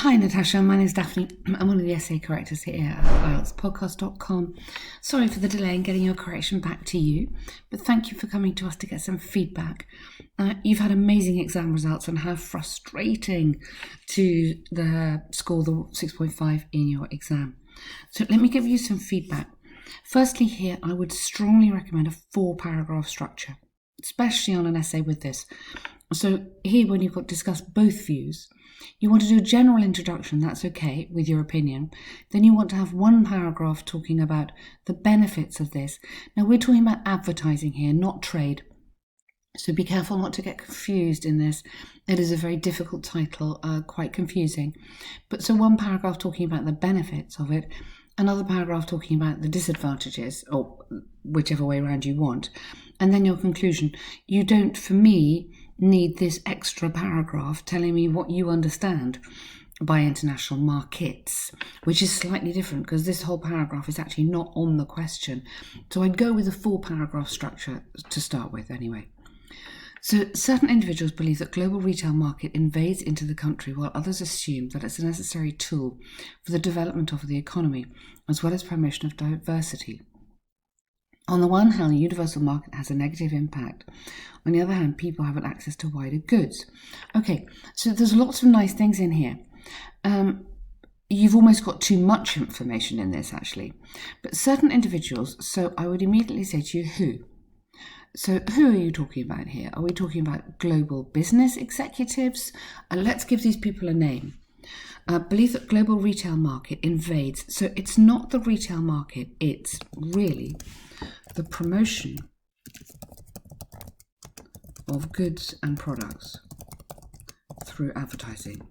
Hi Natassia, my name is Daphne. I'm one of the essay correctors here at IELTSpodcast.com. Sorry for the delay in getting your correction back to you, but thank you for coming to us to get some feedback. You've had amazing exam results and how frustrating to score the 6.5 in your exam. So let me give you some feedback. Firstly here, I would strongly recommend a 4-paragraph structure, especially on an essay with this. So here, when you've got to discuss both views, you want to do a general introduction, that's okay, with your opinion. Then you want to have 1 paragraph talking about the benefits of this. Now, we're talking about advertising here, not trade. So be careful not to get confused in this. It is a very difficult title, quite confusing. But so 1 paragraph talking about the benefits of it, another paragraph talking about the disadvantages, or whichever way around you want. And then your conclusion. You don't, for me, need this extra paragraph telling me what you understand by international markets, which is slightly different because this whole paragraph is actually not on the question. So I'd go with a 4-paragraph structure to start with anyway. So certain individuals believe that global retail market invades into the country, while others assume that it's a necessary tool for the development of the economy, as well as promotion of diversity. On the one hand, the universal market has a negative impact. On the other hand, people have access to wider goods. Okay, so there's lots of nice things in here. You've almost got too much information in this, actually. But certain individuals, so I would immediately say to you, who? So who are you talking about here? Are we talking about global business executives? Let's give these people a name. Believe that global retail market invades. So it's not the retail market, it's really the promotion of goods and products through advertising.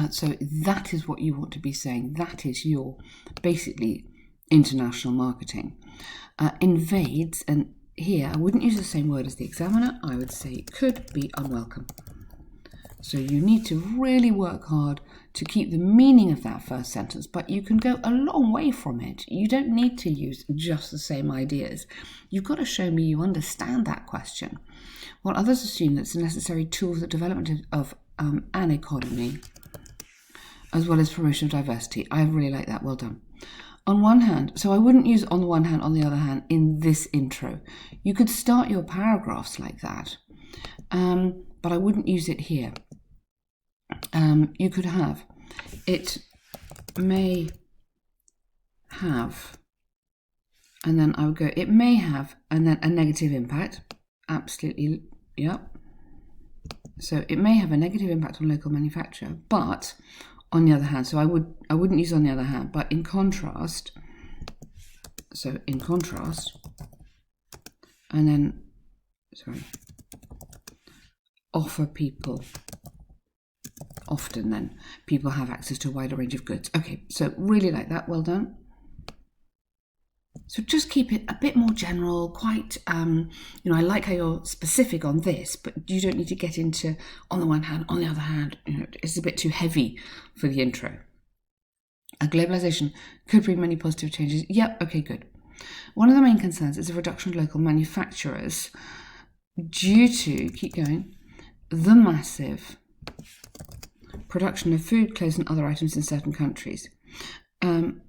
So that is what you want to be saying. That is your basically international marketing. Invades, and here I wouldn't use the same word as the examiner. I would say could be unwelcome. So you need to really work hard to keep the meaning of that first sentence, but you can go a long way from it. You don't need to use just the same ideas. You've got to show me you understand that question. While others assume that it's a necessary tool for the development of an economy, as well as promotion of diversity. I really like that. Well done. On one hand, so I wouldn't use on the one hand, on the other hand in this intro. You could start your paragraphs like that, but I wouldn't use it here. You could have, it may have, and then I would go, it may have, and then a negative impact. Absolutely, yep. So it may have a negative impact on local manufacture, but on the other hand, so I wouldn't use on the other hand, but in contrast, so in contrast, and then, offer people, often then, people have access to a wider range of goods. Okay, so really like that, well done. So just keep it a bit more general, quite, I like how you're specific on this, but you don't need to get into on the one hand, on the other hand, it's a bit too heavy for the intro. Globalization could bring many positive changes. Yep, okay, good. One of the main concerns is the reduction of local manufacturers due to, keep going, the massive production of food, clothes and other items in certain countries. And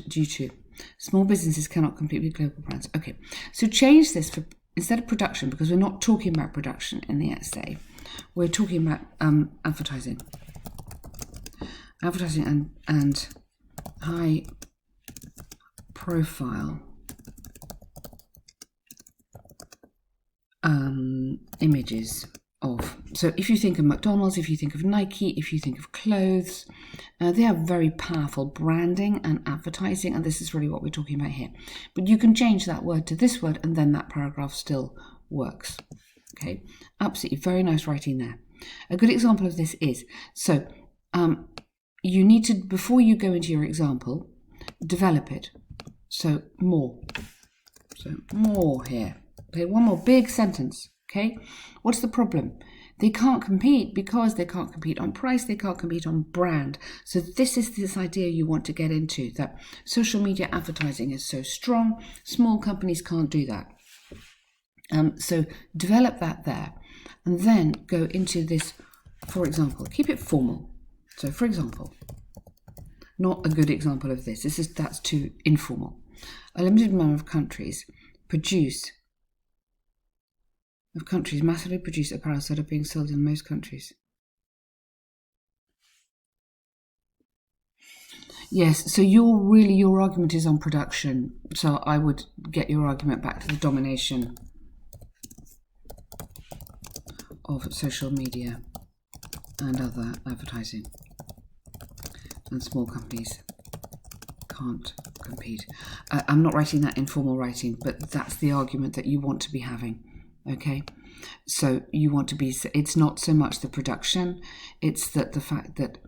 due to small businesses cannot compete with global brands. Okay, so change this for, instead of production, because we're not talking about production in the essay, we're talking about advertising. Advertising and high profile images of. So if you think of McDonald's, if you think of Nike, if you think of clothes, they have very powerful branding and advertising, and this is really what we're talking about here. But you can change that word to this word, and then that paragraph still works. Okay, absolutely, very nice writing there. A good example of this is, so you need to, before you go into your example, develop it. So more here. Okay, one more big sentence. Okay, what's the problem? They can't compete because they can't compete on price, they can't compete on brand. So this is this idea you want to get into, that social media advertising is so strong, small companies can't do that. So develop that there, and then go into this, for example, keep it formal. So for example, not a good example of this. That's too informal. A limited number of countries massively produce apparel that are being sold in most countries. Yes, so your argument is on production. So I would get your argument back to the domination of social media and other advertising, and small companies can't compete. I'm not writing that in formal writing, but that's the argument that you want to be having. Okay, so you want to be. It's not so much the production; it's that the fact that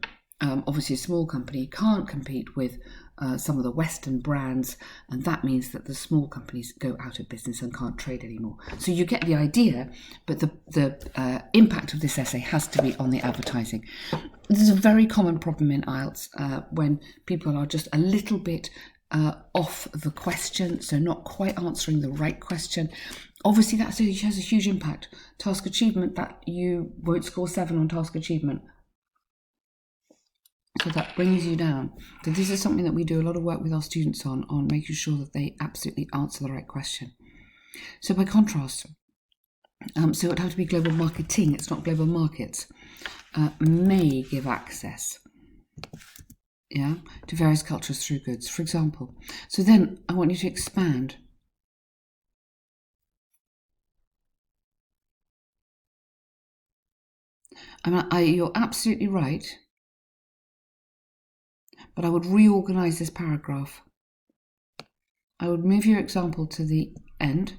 obviously a small company can't compete with some of the Western brands, and that means that the small companies go out of business and can't trade anymore. So you get the idea, but the impact of this essay has to be on the advertising. This is a very common problem in IELTS when people are just a little bit off the question, so not quite answering the right question. Obviously, that has a huge impact. Task achievement, that you won't score 7 on task achievement. So that brings you down. So this is something that we do a lot of work with our students on making sure that they absolutely answer the right question. So by contrast, so it would have to be global marketing, it's not global markets, may give access to various cultures through goods, for example. So then I want you to expand. You're absolutely right, but I would reorganize this paragraph. I would move your example to the end.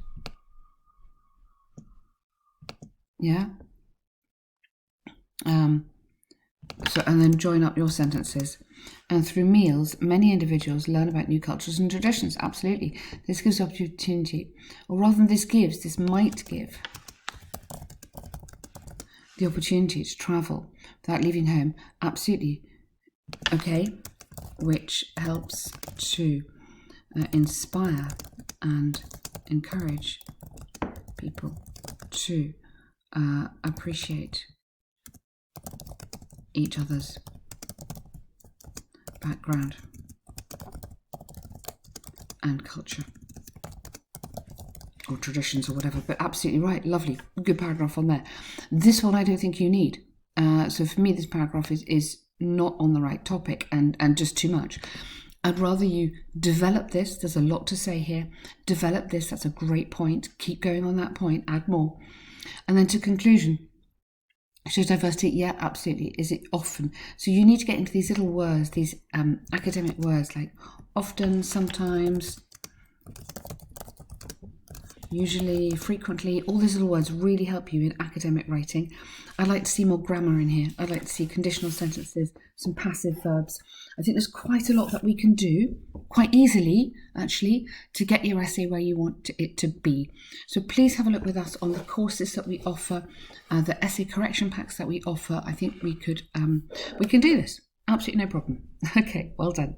So, and then join up your sentences. And through meals, many individuals learn about new cultures and traditions. Absolutely. This gives opportunity, or rather than this might give the opportunity to travel without leaving home. Absolutely. Okay. Which helps to inspire and encourage people to appreciate each other's background and culture or traditions or whatever. But absolutely right, lovely, good paragraph on there. This one I don't think you need. So for me, this paragraph is not on the right topic and just too much. I'd rather you develop this. There's a lot to say here. Develop this. That's a great point. Keep going on that point. Add more. And then to conclusion. Shows diversity? Yeah, absolutely. Is it often? So you need to get into these little words, these academic words like often, sometimes, usually, frequently. All these little words really help you in academic writing. I'd like to see more grammar in here. I'd like to see conditional sentences, some passive verbs. I think there's quite a lot that we can do quite easily, actually, to get your essay where you want it to be. So please have a look with us on the courses that we offer, the essay correction packs that we offer. I think we can do this. Absolutely no problem. Okay, well done.